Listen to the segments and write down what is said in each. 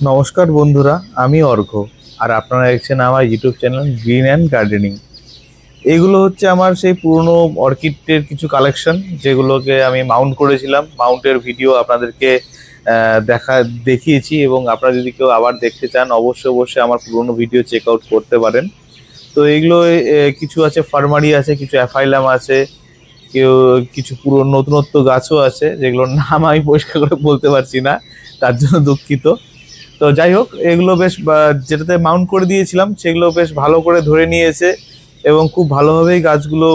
নমস্কার বন্ধুরা, আমি অর্ঘ্য। আর আপনারা দেখছেন আমার YouTube channel green and gardening. এগুলো হচ্ছে আমার সেই পুরনো অর্কিডের কিছু কালেকশন, যেগুলোকে আমি মাউন্ট করেছিলাম। মাউন্টের ভিডিও আপনাদেরকে দেখিয়েছি, এবং আপনারা যদি কেউ আবার দেখতে চান অবশ্যই অবশ্যই আমার পুরনো ভিডিও চেক আউট করতে পারেন। তো এগুলো কিছু আছে ফার্মারি আছে, কিছু অ্যাফাইলাম আছে, কেউ কিছু পুরো নতুনত্ব গাছও আছে, যেগুলোর নাম আমি পরিষ্কার করে বলতে পারছি না, তার জন্য দুঃখিত। তো যাই হোক, এগুলো বেশ যেটাতে মাউন্ট করে দিয়েছিলাম সেগুলো বেশ ভালো করে ধরে নিয়েছে, এবং খুব ভালোভাবেই গাছগুলো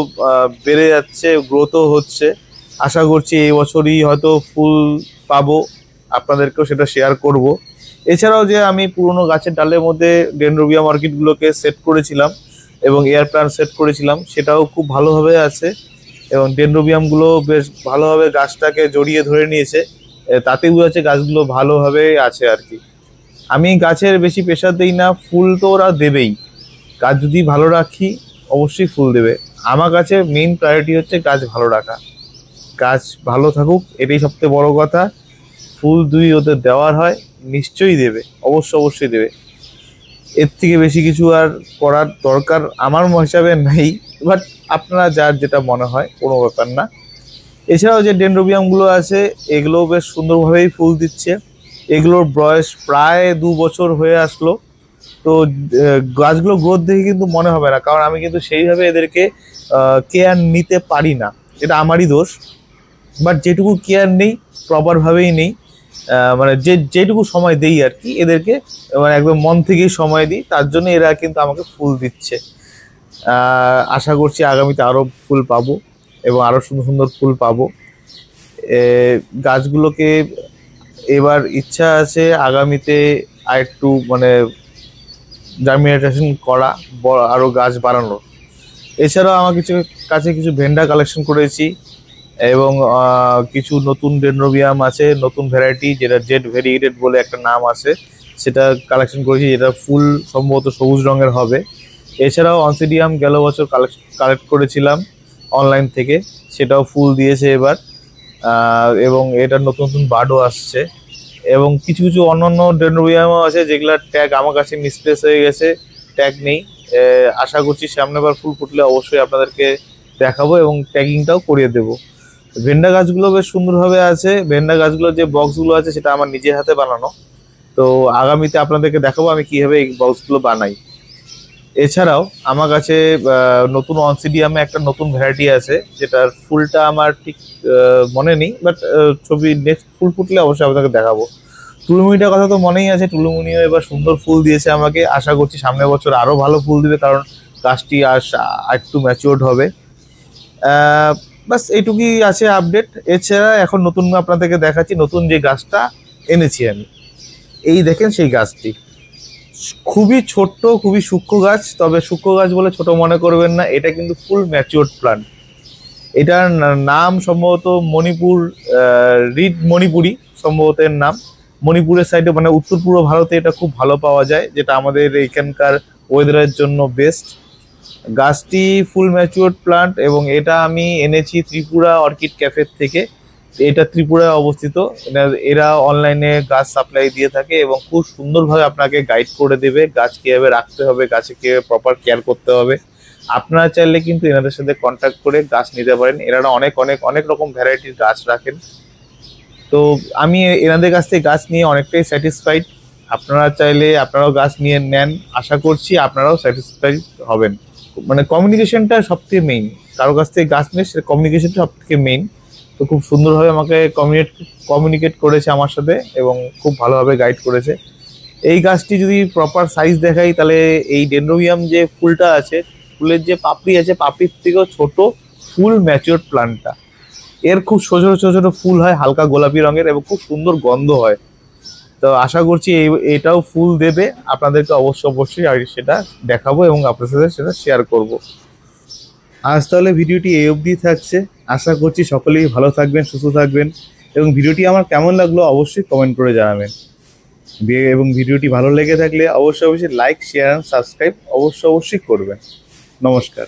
বেড়ে যাচ্ছে, গ্রোথও হচ্ছে। আশা করছি এই বছরই হয়তো ফুল পাবো, আপনাদেরকেও সেটা শেয়ার করব। এছাড়াও যে আমি পুরনো গাছের ডালের মধ্যে ডেনড্রোবিয়াম অর্কিডগুলোকে সেট করেছিলাম এবং এয়ার প্ল্যান্ট সেট করেছিলাম, সেটাও খুব ভালোভাবে আছে, এবং ডেনড্রোবিয়ামগুলো বেশ ভালোভাবে গাছটাকে জড়িয়ে ধরে নিয়েছে। তাতে বোঝা যাচ্ছে গাছগুলো ভালোভাবে আছে আর কি। আমি গাছের বেশি প্রেশার দিই না, ফুল তো ওরা দেবেই। গাছ যদি ভালো রাখি অবশ্যই ফুল দেবে। আমার কাছে মেইন প্রায়োরিটি হচ্ছে গাছ ভালো রাখা। গাছ ভালো থাকুক, এটাই সবথেকে বড় কথা। ফুল যদি ওদের দেওয়ার হয় নিশ্চয়ই দেবে, অবশ্যই দেবে। এর থেকে বেশি কিছু আর করার দরকার আমার হিসাবে নাই। বাট আপনারা যার যেটা মনে হয়, কোনো ব্যাপার না। এছাড়াও যে ডেনড্রোবিয়ামগুলো আছে, এগুলোও বেশ সুন্দরভাবেই ফুল দিচ্ছে। এগুলোর বয়স প্রায় 2 বছর হয়ে আসলো। তো গাছগুলো গ্রোথ দেখে কিন্তু মনে হবে না, কারণ আমি কিন্তু সেইভাবে এদেরকে কেয়ার নিতে পারি না, এটা আমারই দোষ। বাট যেটুকু কেয়ার নেই, প্রপারভাবেই নেই, মানে যেটুকু সময় দেই আর কি এদেরকে, মানে একদম মন থেকেই সময় দিই, তার জন্য এরা কিন্তু আমাকে ফুল দিচ্ছে। আশা করছি আগামীতে আরও ফুল পাবো, এবং আরও সুন্দর সুন্দর ফুল পাবো। গাছগুলোকে এবার ইচ্ছা আছে আগামীতে আর একটু মানে জার্মিনেশন করা, আরও গাছ বাড়ানোর। এছাড়াও আমার কাছে কিছু ভেন্ডা কালেকশন করেছি, এবং কিছু নতুন ডেনড্রোবিয়াম আছে, নতুন ভ্যারাইটি, যেটা জেড ভেরিয়েটেড বলে একটা নাম আছে, সেটা কালেকশন করেছি, যেটা ফুল সম্ভবত সবুজ রঙের হবে। এছাড়াও অনসিডিয়াম গেল বছর কালেক্ট করেছিলাম অনলাইন থেকে, সেটাও ফুল দিয়েছে এবার। এবং এটা নতুন নতুন বার্ডও আসছে, এবং কিছু কিছু অন্যান্য ডেনড্রোবিয়ামও আছে যেগুলার ট্যাগ আমার কাছে মিসপ্লেস হয়ে গেছে, ট্যাগ নেই। আশা করছি সামনেবার ফুল ফুটলে অবশ্যই আপনাদেরকে দেখাবো এবং ট্যাগিংটাও করিয়ে দেবো। ভেন্ডা গাছগুলো বেশ সুন্দরভাবে আছে। ভেন্ডা গাছগুলোর যে বক্সগুলো আছে সেটা আমার নিজের হাতে বানানো। তো আগামীতে আপনাদেরকে দেখাবো আমি কিভাবে এই বক্সগুলো বানাই। এছাড়াও আমার কাছে নতুন অনসিডিয়ামে একটা নতুন ভ্যারাইটি আছে, যেটার ফুলটা আমার ঠিক মনে নেই, বাট ছবি নেক্সট ফুল ফুটলে অবশ্যই আপনাকে দেখাবো। টুলুমুনিটার কথা তো মনেই আছে, টুলুমুনিও এবার সুন্দর ফুল দিয়েছে আমাকে। আশা করছি সামনের বছর আরও ভালো ফুল দিবে, কারণ গাছটি একটু ম্যাচিওর্ড হবে। বাস এইটুকুই আছে আপডেট। এছাড়া এখন নতুন আপনাদেরকে দেখাচ্ছি নতুন যে গাছটা এনেছি আমি। এই দেখেন সেই গাছটি, খুবই ছোট্ট, খুবই সূক্ষ্ম গাছ। তবে সূক্ষ্ম গাছ বলে ছোট মনে করবেন না, এটা কিন্তু ফুল ম্যাচিওর্ড প্লান্ট। এটার নাম সম্ভবত মণিপুর রিড মণিপুরি, সম্ভবত এর নাম। মণিপুরের সাইডে মানে উত্তর পূর্ব ভারতে এটা খুব ভালো পাওয়া যায়, যেটা আমাদের এখানকার ওয়েদারের জন্য বেস্ট। গাছটি ফুল ম্যাচিওর্ড প্লান্ট, এবং এটা আমি এনেছি ত্রিপুরা অর্কিড ক্যাফের থেকে। এটা ত্রিপুরায় অবস্থিত। এরা অনলাইনে গাছ সাপ্লাই দিয়ে থাকে, এবং খুব সুন্দরভাবে আপনাকে গাইড করে দেবে গাছ কিভাবে রাখতে হবে, গাছে কিভাবে প্রপার কেয়ার করতে হবে। আপনারা চাইলে কিন্তু এনাদের সাথে কন্ট্যাক্ট করে গাছ নিতে পারেন। এনারা অনেক অনেক অনেক রকম ভ্যারাইটির গাছ রাখেন। তো আমি এনাদের কাছ থেকে গাছ নিয়ে অনেকটাই স্যাটিসফাইড। আপনারা চাইলে আপনারাও গাছ নিয়ে নেন, আশা করছি আপনারাও স্যাটিসফাইড হবেন। মানে কমিউনিকেশনটা সব থেকে মেইন। কারো কাছ থেকে গাছ নিয়ে সেটা কমিউনিকেশনটা সব থেকে মেইন। তো খুব সুন্দরভাবে আমাকে কমিউনিকেট করেছে আমার সাথে, এবং খুব ভালোভাবে গাইড করেছে। এই গাছটি যদি প্রপার সাইজ দেখাই, তাহলে এই ডেনড্রোবিয়াম যে ফুলটা আছে, ফুলের যে পাপড়ি আছে, পাপড়ির থেকেও ছোট ফুল ম্যাচিওর প্লান্টটা। এর খুব ছোট ছোট ছোট ফুল হয়, হালকা গোলাপি রঙের, এবং খুব সুন্দর গন্ধ হয়। তো আশা করছি এটাও ফুল দেবে। আপনাদেরকে অবশ্যই সেটা দেখাবো এবং আপনাদের সাথে সেটা শেয়ার করব। আজ তাহলে ভিডিওটি এই অবধি থাকছে। আশা করছি সকলেই ভালো থাকবেন, সুস্থ থাকবেন, এবং ভিডিওটি আমার কেমন লাগলো অবশ্যই কমেন্ট করে জানাবেন। এবং ভিডিওটি ভালো লেগে থাকলে অবশ্যই লাইক, শেয়ার, সাবস্ক্রাইব অবশ্যই করবেন। নমস্কার।